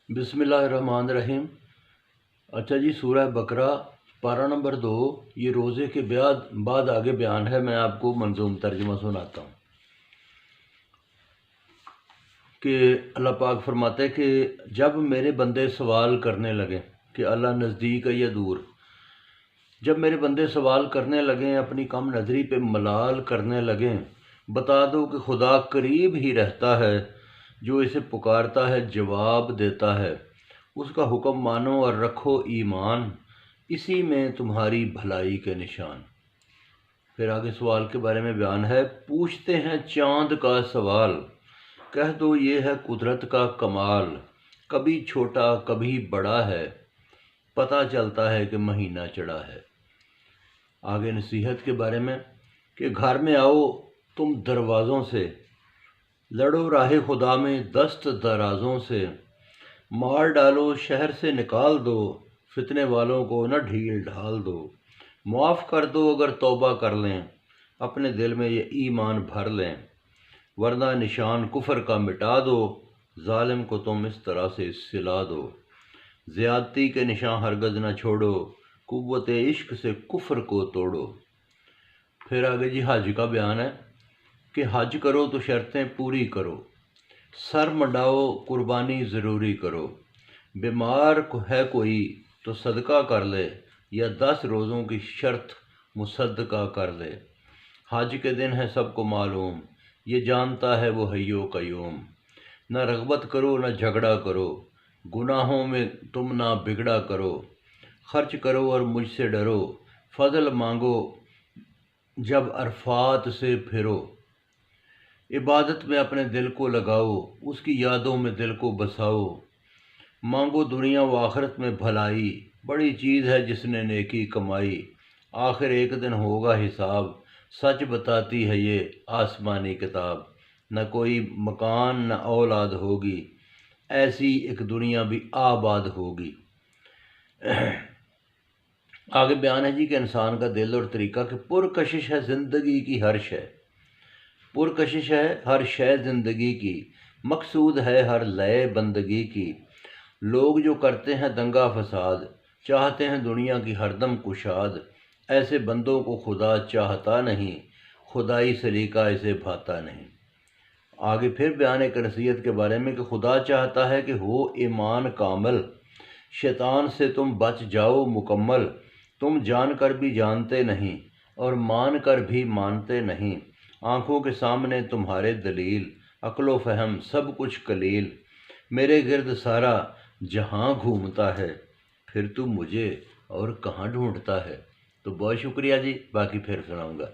بسم اللہ الرحمن الرحیم۔ اچھا جی، سورہ بقرہ پارہ نمبر 2، یہ روزے کے بعد آگے بیان ہے۔ میں آپ کو منظوم ترجمہ سناتا ہوں کہ اللہ پاک فرماتے ہیں کہ جب میرے بندے سوال کرنے لگیں کہ اللہ نزدیک ہے یا دور، جب میرے بندے سوال کرنے لگیں، اپنی کم نظری پہ ملال کرنے لگیں، بتا دو کہ خدا قریب ہی رہتا ہے، جو اسے پکارتا ہے جواب دیتا ہے۔ اس کا حکم مانو اور رکھو ایمان، اسی میں تمہاری بھلائی کے نشان۔ پھر آگے سوال کے بارے میں بیان ہے۔ پوچھتے ہیں چاند کا سوال، کہہ دو یہ ہے قدرت کا کمال، کبھی چھوٹا کبھی بڑا ہے، پتہ چلتا ہے کہ مہینہ چڑھا ہے۔ آگے نصیحت کے بارے میں کہ گھر میں آؤ تم دروازوں سے، لڑو راہ خدا میں دست درازوں سے، مار ڈالو شہر سے نکال دو، فتنے والوں کو نہ ڈھیل ڈھال دو، معاف کر دو اگر توبہ کر لیں، اپنے دل میں یہ ایمان بھر لیں، ورنہ نشان کفر کا مٹا دو، ظالم کو تم اس طرح سے سلا دو، زیادتی کے نشان ہرگز نہ چھوڑو، قوت عشق سے کفر کو توڑو۔ پھر آگے جی حج کا بیان ہے کہ حج کرو تو شرطیں پوری کرو، سر منڈاؤ قربانی ضروری کرو، بیمار ہے کوئی تو صدقہ کر لے، یا 10 روزوں کی شرط مصدقہ کر لے۔ حج کے دن ہے سب کو معلوم، یہ جانتا ہے وہ حی و قیوم۔ نہ رغبت کرو نہ جھگڑا کرو، گناہوں میں تم نہ بگڑا کرو، خرچ کرو اور مجھ سے ڈرو، فضل مانگو جب عرفات سے پھرو۔ عبادت میں اپنے دل کو لگاؤ، اس کی یادوں میں دل کو بساؤ، مانگو دنیا و آخرت میں بھلائی، بڑی چیز ہے جس نے نیکی کمائی، آخر ایک دن ہوگا حساب، سچ بتاتی ہے یہ آسمانی کتاب، نہ کوئی مکان نہ اولاد ہوگی، ایسی ایک دنیا بھی آباد ہوگی۔ آگے بیان ہے جی کہ انسان کا دل اور طریقہ کہ پرکشش ہے زندگی کی ہر شے، پرکشش ہے ہر شے زندگی کی، مقصود ہے ہر لئے بندگی کی۔ لوگ جو کرتے ہیں دنگا فساد، چاہتے ہیں دنیا کی ہر دم کشاد، ایسے بندوں کو خدا چاہتا نہیں، خدائی سلیقہ اسے بھاتا نہیں۔ آگے پھر بیان ایک نصیحت کے بارے میں کہ خدا چاہتا ہے کہ ہو ایمان کامل، شیطان سے تم بچ جاؤ مکمل، تم جان کر بھی جانتے نہیں اور مان کر بھی مانتے نہیں، آنکھوں کے سامنے تمہارے دلیل، عقل و فہم سب کچھ قلیل، میرے گرد سارا جہاں گھومتا ہے، پھر تو مجھے اور کہاں ڈھونڈتا ہے۔ تو بہت شکریہ جی، باقی پھر سناؤں گا۔